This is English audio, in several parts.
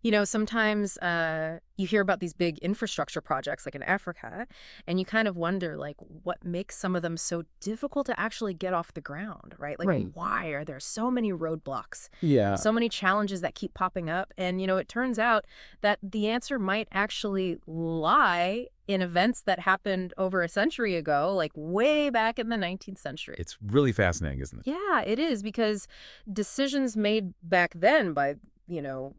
You know, sometimes you hear about these big infrastructure projects like in Africa, and you kind of wonder, like, what makes some of them so difficult to actually get off the ground, right? Like, Right. why are there so many roadblocks, Yeah. so many challenges that keep popping up? And, it turns out that the answer might actually lie in events that happened over a century ago, like way back in the 19th century. It's really fascinating, isn't it? Yeah, it is because decisions made back then by, you know,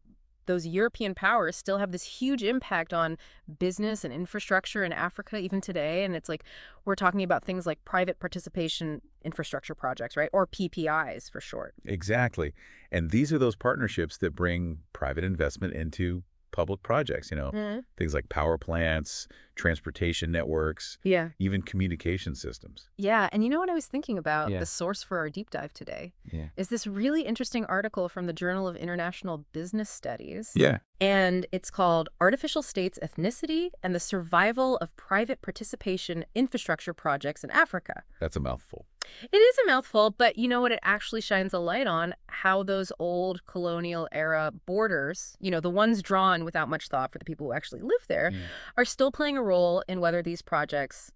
those European powers still have this huge impact on business and infrastructure in Africa even today. And it's like we're talking about things like private participation infrastructure projects, right? Or PPIs for short. Exactly. And these are those partnerships that bring private investment into public projects, Mhm. things like power plants, transportation networks, Yeah. even communication systems. Yeah, and you know what I was thinking about? Yeah. The source for our deep dive today Yeah. is this really interesting article from the Journal of International Business Studies. Yeah. And it's called Artificial States Ethnicity and the Survival of Private Participation Infrastructure Projects in Africa. That's a mouthful. It is a mouthful, but you know what? It actually shines a light on how those old colonial era borders, the ones drawn without much thought for the people who actually live there, Yeah. are still playing a role in whether these projects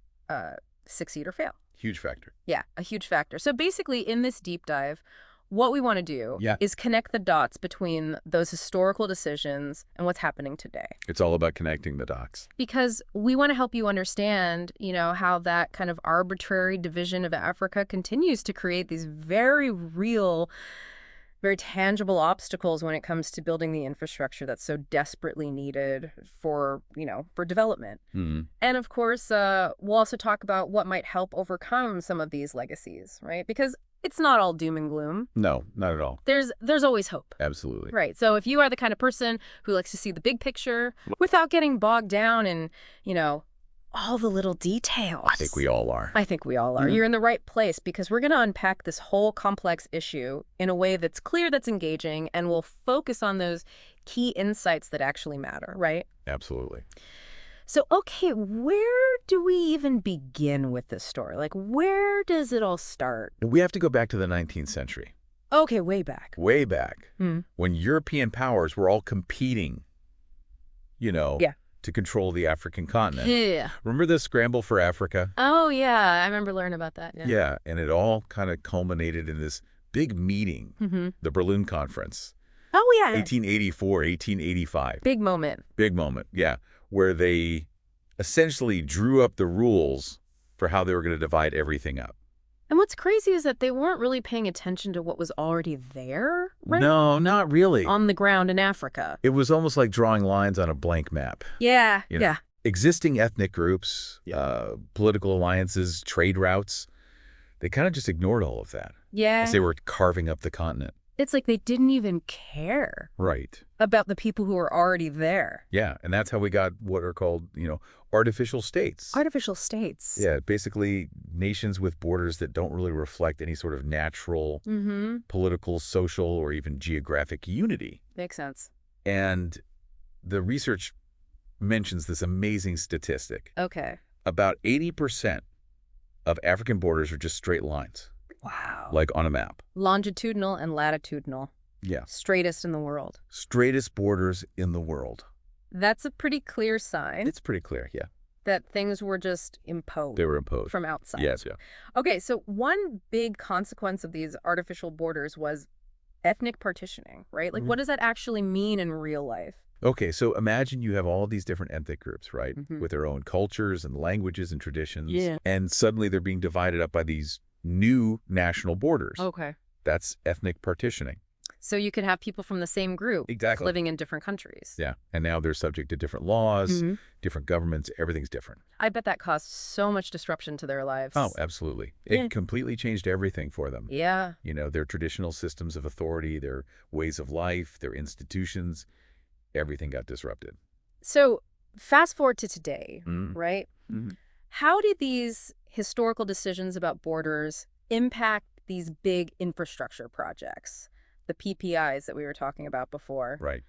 succeed or fail. Huge factor. Yeah, a huge factor. So basically, in this deep dive, what we want to do Yeah. is connect the dots between those historical decisions and what's happening today. It's all about connecting the dots. Because we want to help you understand, how that kind of arbitrary division of Africa continues to create these very real, very tangible obstacles when it comes to building the infrastructure that's so desperately needed for development. Mhm. And of course, we'll also talk about what might help overcome some of these legacies, right? Because it's not all doom and gloom. No, not at all. There's always hope. Absolutely. Right. So if you are the kind of person who likes to see the big picture without getting bogged down in, all the little details. I think we all are. I think we all are. Mhm. You're in the right place because we're going to unpack this whole complex issue in a way that's clear, that's engaging, and we'll focus on those key insights that actually matter, right? Absolutely. So, okay, where do we even begin with this story? Like, where does it all start? We have to go back to the 19th century. Okay, way back. Way back, Hmm. when European powers were all competing, Yeah. to control the African continent. Yeah. Remember the scramble for Africa? Oh, yeah. I remember learning about that. Yeah. Yeah, and it all kind of culminated in this big meeting, Mm-hmm. the Berlin Conference, Oh, yeah. 1884, 1885. Big moment. Big moment, yeah, where they essentially drew up the rules for how they were going to divide everything up. And what's crazy is that they weren't really paying attention to what was already there, right? No, not really. On the ground in Africa. It was almost like drawing lines on a blank map. Yeah. You know, Yeah. Existing ethnic groups, political alliances, trade routes, they kind of just ignored all of that Yeah. as they were carving up the continent. It's like they didn't even care Right. about the people who were already there. Yeah, and that's how we got what are called, artificial states. Artificial states. Yeah, basically nations with borders that don't really reflect any sort of natural Mm-hmm. political, social, or even geographic unity. Makes sense. And the research mentions this amazing statistic. Okay. About 80% of African borders are just straight lines, Wow. like on a map. Longitudinal and latitudinal. Yeah. Straightest in the world. Straightest borders in the world. That's a pretty clear sign It's pretty clear, yeah. that things were just imposed They were imposed. from outside. Yes, yeah. Okay, so one big consequence of these artificial borders was ethnic partitioning, right? Like, what does that actually mean in real life? Okay, so imagine you have all these different ethnic groups, right? Mhm. With their own cultures and languages and traditions. Yeah. And suddenly they're being divided up by these new national borders. Okay. That's ethnic partitioning. So you could have people from the same group Exactly. living in different countries. Yeah, and now they're subject to different laws, Mhm. different governments, everything's different. I bet that caused so much disruption to their lives. Oh, absolutely. Yeah. It completely changed everything for them. Yeah. Their traditional systems of authority, their ways of life, their institutions, everything got disrupted. So fast forward to today, Mm. right? Mhm. How did these historical decisions about borders impact these big infrastructure projects, the PPIs that we were talking about before? Right.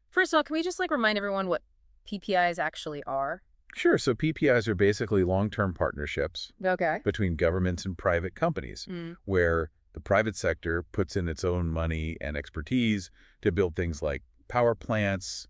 First of all, can we just remind everyone what PPIs actually are? Sure, so PPIs are basically long-term partnerships Okay. between governments and private companies, Mm. where the private sector puts in its own money and expertise to build things like power plants,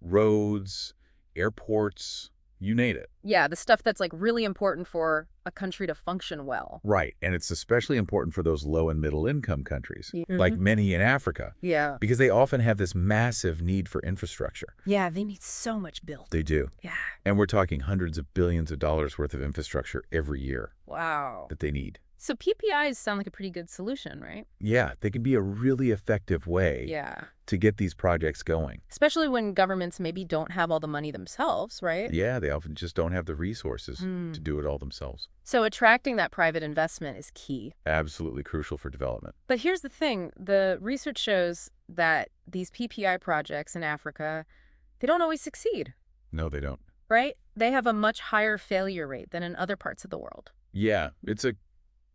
roads, airports, you name it. Yeah, the stuff that's like really important for a country to function well. Right, and it's especially important for those low and middle income countries, like Mhm. many in Africa, Yeah. because they often have this massive need for infrastructure. Yeah, they need so much built. They do. Yeah. And we're talking hundreds of billions of dollars worth of infrastructure every year Wow. that they need. So PPIs sound like a pretty good solution, right? Yeah, they can be a really effective way Yeah. to get these projects going. Especially when governments maybe don't have all the money themselves, right? Yeah, they often just don't have the resources Hmm. to do it all themselves. So attracting that private investment is key. Absolutely crucial for development. But here's the thing. The research shows that these PPI projects in Africa, they don't always succeed, No, they don't. right? They have a much higher failure rate than in other parts of the world. Yeah, it's a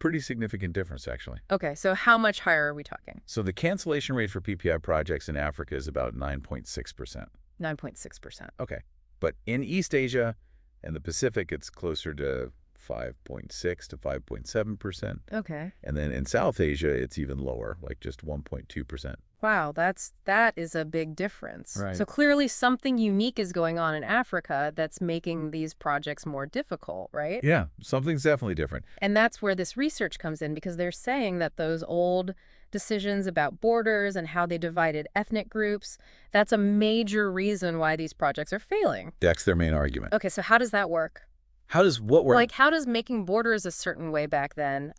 pretty significant difference, actually. Okay, so how much higher are we talking? So the cancellation rate for PPI projects in Africa is about 9.6%. 9.6%. Okay. But in East Asia and the Pacific, it's closer to 5.6 to 5.7%. Okay. And then in South Asia, it's even lower, like just 1.2%. Wow, that is a big difference. Right. So clearly something unique is going on in Africa that's making these projects more difficult, right? Yeah, something's definitely different. And that's where this research comes in because they're saying that those old decisions about borders and how they divided ethnic groups, that's a major reason why these projects are failing. That's their main argument. Okay, so how does that work? How does what work? Like, how does making borders a certain way back then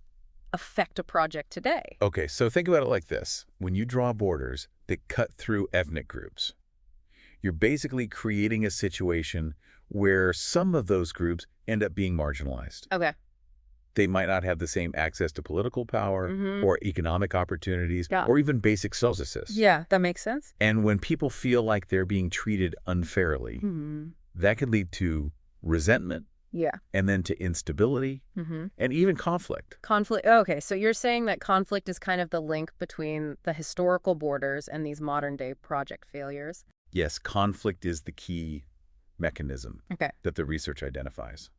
affect a project today? Okay, so think about it like this. When you draw borders that cut through ethnic groups, you're basically creating a situation where some of those groups end up being marginalized. Okay. They might not have the same access to political power or economic opportunities Yeah. or even basic services. Yeah, that makes sense. And when people feel like they're being treated unfairly, that could lead to resentment Yeah. and then to instability and even conflict. Conflict. Okay, so you're saying that conflict is kind of the link between the historical borders and these modern day project failures? Yes, conflict is the key mechanism Okay. that the research identifies.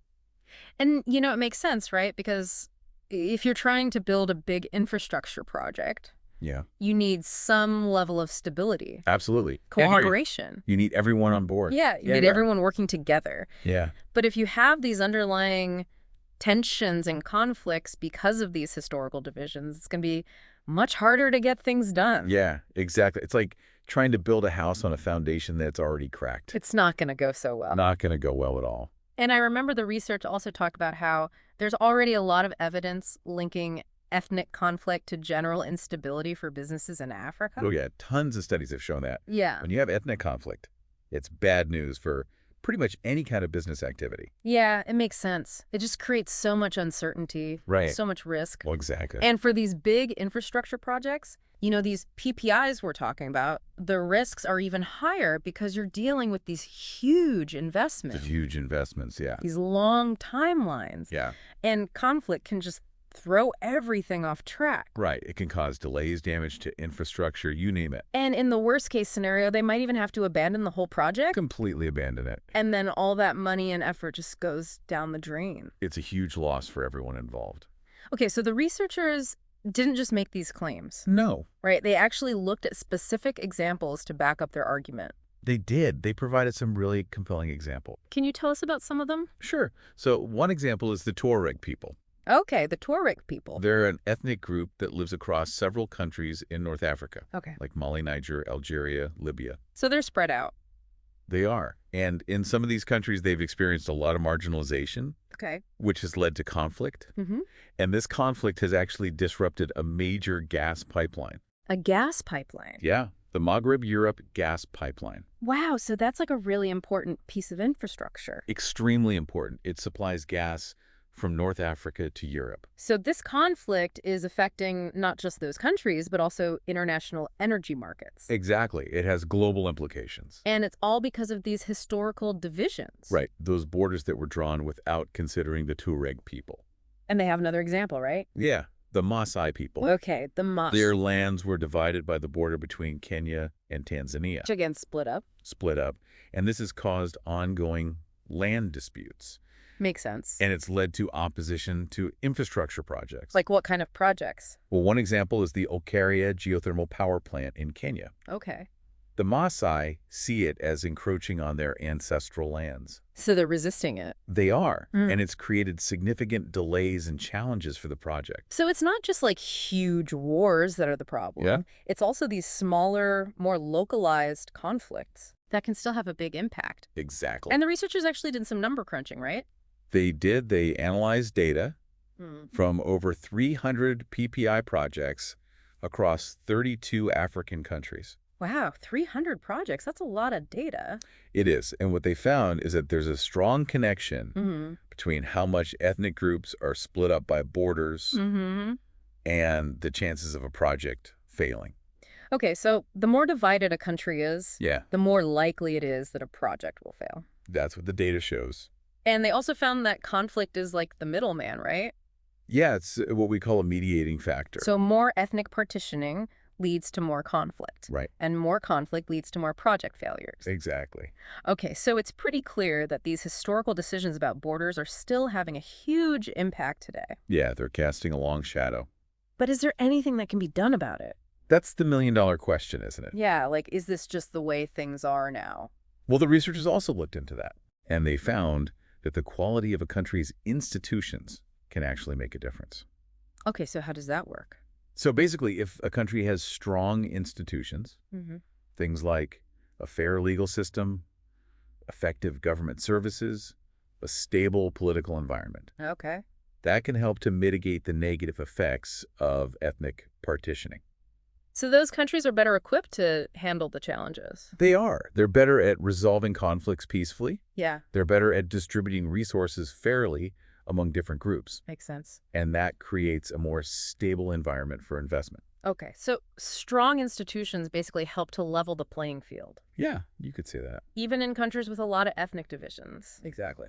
And, it makes sense, right? Because if you're trying to build a big infrastructure project, Yeah, you need some level of stability, absolutely. cooperation. You need everyone on board. Yeah, you need everyone working together. Yeah. But if you have these underlying tensions and conflicts because of these historical divisions, it's going to be much harder to get things done. Yeah, exactly. It's like trying to build a house on a foundation that's already cracked. It's not going to go so well. Not going to go well at all. And I remember the research also talked about how there's already a lot of evidence linking ethnic conflict to general instability for businesses in Africa. Oh, yeah. Tons of studies have shown that. Yeah. When you have ethnic conflict, it's bad news for pretty much any kind of business activity. Yeah, it makes sense. It just creates so much uncertainty, Right. so much risk. Well, exactly. And for these big infrastructure projects, these PPIs we're talking about, the risks are even higher because you're dealing with these huge investments, The huge investments, yeah. these long timelines. Yeah. And conflict can just throw everything off track. Right. It can cause delays, damage to infrastructure, you name it. And in the worst case scenario, they might even have to abandon the whole project. Completely abandon it. And then all that money and effort just goes down the drain. It's a huge loss for everyone involved. Okay, so the researchers didn't just make these claims, No. right? They actually looked at specific examples to back up their argument. They did. They provided some really compelling example. Can you tell us about some of them? Sure. So one example is the Tuareg people. Okay, the Tuareg people. They're an ethnic group that lives across several countries in North Africa, Okay. like Mali, Niger, Algeria, Libya. So they're spread out. They are. And in some of these countries, they've experienced a lot of marginalization, Okay. which has led to conflict. Mm-hmm. And this conflict has actually disrupted a major gas pipeline. A gas pipeline. Yeah, the Maghreb-Europe gas pipeline. Wow, so that's like a really important piece of infrastructure. Extremely important. It supplies gas from North Africa to Europe. So this conflict is affecting not just those countries, but also international energy markets. Exactly. It has global implications. And it's all because of these historical divisions. Right. Those borders that were drawn without considering the Tuareg people. And they have another example, right? Yeah, the Maasai people. Okay, the Mas. Their lands were divided by the border between Kenya and Tanzania. Which again split up. Split up. And this has caused ongoing land disputes. Makes sense. And it's led to opposition to infrastructure projects. Like what kind of projects? Well, one example is the Olkaria geothermal power plant in Kenya. Okay. The Maasai see it as encroaching on their ancestral lands. So they're resisting it. They are, Mm. and it's created significant delays and challenges for the project. So it's not just like huge wars that are the problem. Yeah. It's also these smaller, more localized conflicts that can still have a big impact. Exactly. And the researchers actually did some number crunching, right? They analyzed data Mm. from over 300 PPI projects across 32 African countries. Wow, 300 projects. That's a lot of data. It is, and what they found is that there's a strong connection Mm-hmm. between how much ethnic groups are split up by borders Mm-hmm. and the chances of a project failing. Okay, so the more divided a country is, Yeah, the more likely it is that a project will fail. that's what the data shows. And they also found that conflict is like the middleman, right? Yeah, it's what we call a mediating factor. So more ethnic partitioning leads to more conflict. Right. And more conflict leads to more project failures. Exactly. Okay, so it's pretty clear that these historical decisions about borders are still having a huge impact today. Yeah, they're casting a long shadow. But is there anything that can be done about it? That's the million-dollar question, isn't it? Yeah, like, is this just the way things are now? Well, the researchers also looked into that, and they found that the quality of a country's institutions can actually make a difference. Okay, so how does that work? So basically, if a country has strong institutions, Mm-hmm. things like a fair legal system, effective government services, a stable political environment, Okay. that can help to mitigate the negative effects of ethnic partitioning. So those countries are better equipped to handle the challenges. They are. They're better at resolving conflicts peacefully. Yeah, They're better at distributing resources fairly among different groups. makes sense. And that creates a more stable environment for investment. Okay, so strong institutions basically help to level the playing field, Yeah, you could say that. even in countries with a lot of ethnic divisions. Exactly.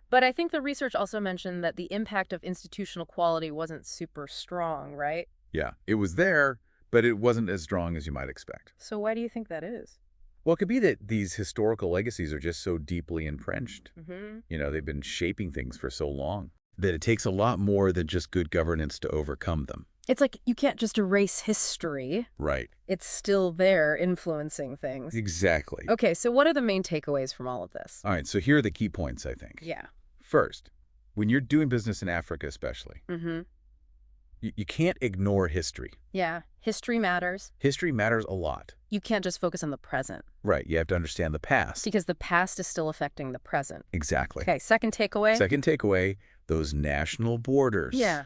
But I think the research also mentioned that the impact of institutional quality wasn't super strong, right? Yeah, it was there, but it wasn't as strong as you might expect. So why do you think that is? Well, it could be that these historical legacies are just so deeply entrenched. Mm-hmm. You know, they've been shaping things for so long that it takes a lot more than just good governance to overcome them. It's like you can't just erase history. Right. It's still there influencing things. Exactly. Okay, so what are the main takeaways from all of this? All right, so here are the key points, I think. Yeah. First, when you're doing business in Africa especially, Mm-hmm. you can't ignore history. Yeah, history matters. History matters a lot. You can't just focus on the present Right, you have to understand the past. because the past is still affecting the present. Exactly. Okay, second takeaway. Second takeaway, those national borders. Yeah.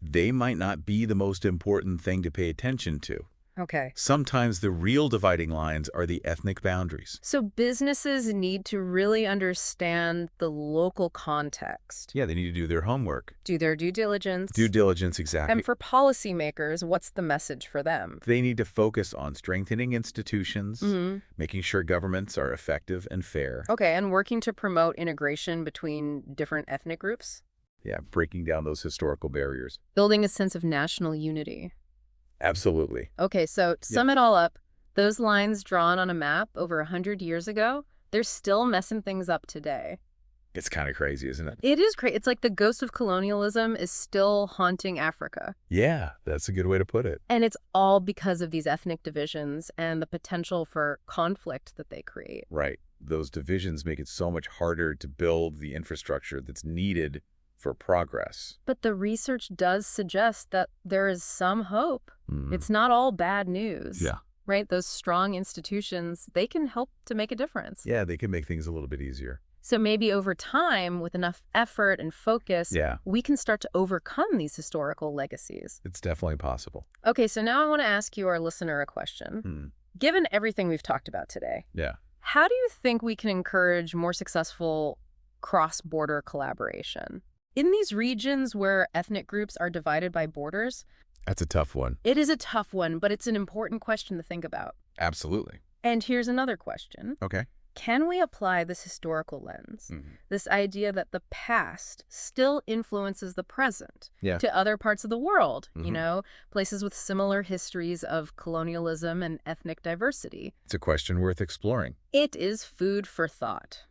They might not be the most important thing to pay attention to. Okay. Sometimes the real dividing lines are the ethnic boundaries. So businesses need to really understand the local context, Yeah, they need to do their homework. do their due diligence. Due diligence, exactly. And for policymakers, what's the message for them? They need to focus on strengthening institutions, Mm-hmm. making sure governments are effective and fair. Okay, and working to promote integration between different ethnic groups, Yeah, breaking down those historical barriers. building a sense of national unity. Absolutely. Okay, so to sum it all up, those lines drawn on a map over 100 years ago, they're still messing things up today. It's kind of crazy, isn't it? It is crazy. It's like the ghost of colonialism is still haunting Africa. Yeah, that's a good way to put it. And it's all because of these ethnic divisions and the potential for conflict that they create. Right. Those divisions make it so much harder to build the infrastructure that's needed for progress. But the research does suggest that there is some hope. Mm. It's not all bad news. Yeah. Right? Those strong institutions, they can help to make a difference. Yeah, they can make things a little bit easier. So maybe over time, with enough effort and focus, Yeah. we can start to overcome these historical legacies. It's definitely possible. Okay, so now I want to ask you, our listener, a question. Hmm. Given everything we've talked about today, Yeah. how do you think we can encourage more successful cross-border collaboration? In these regions where ethnic groups are divided by borders, That's a tough one. it is a tough one, but it's an important question to think about. Absolutely. And here's another question. Okay. Can we apply this historical lens, this idea that the past still influences the present, Yeah. to other parts of the world, Mhm. places with similar histories of colonialism and ethnic diversity? It's a question worth exploring. It is food for thought.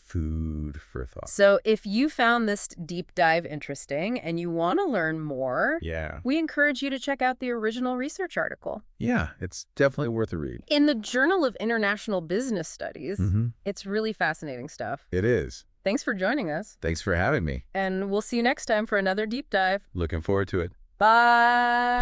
Food for thought. So if you found this deep dive interesting and you want to learn more, Yeah. we encourage you to check out the original research article. Yeah, it's definitely worth a read. In the Journal of International Business Studies, it's really fascinating stuff. It is. Thanks for joining us. Thanks for having me. And we'll see you next time for another deep dive. Looking forward to it. Bye.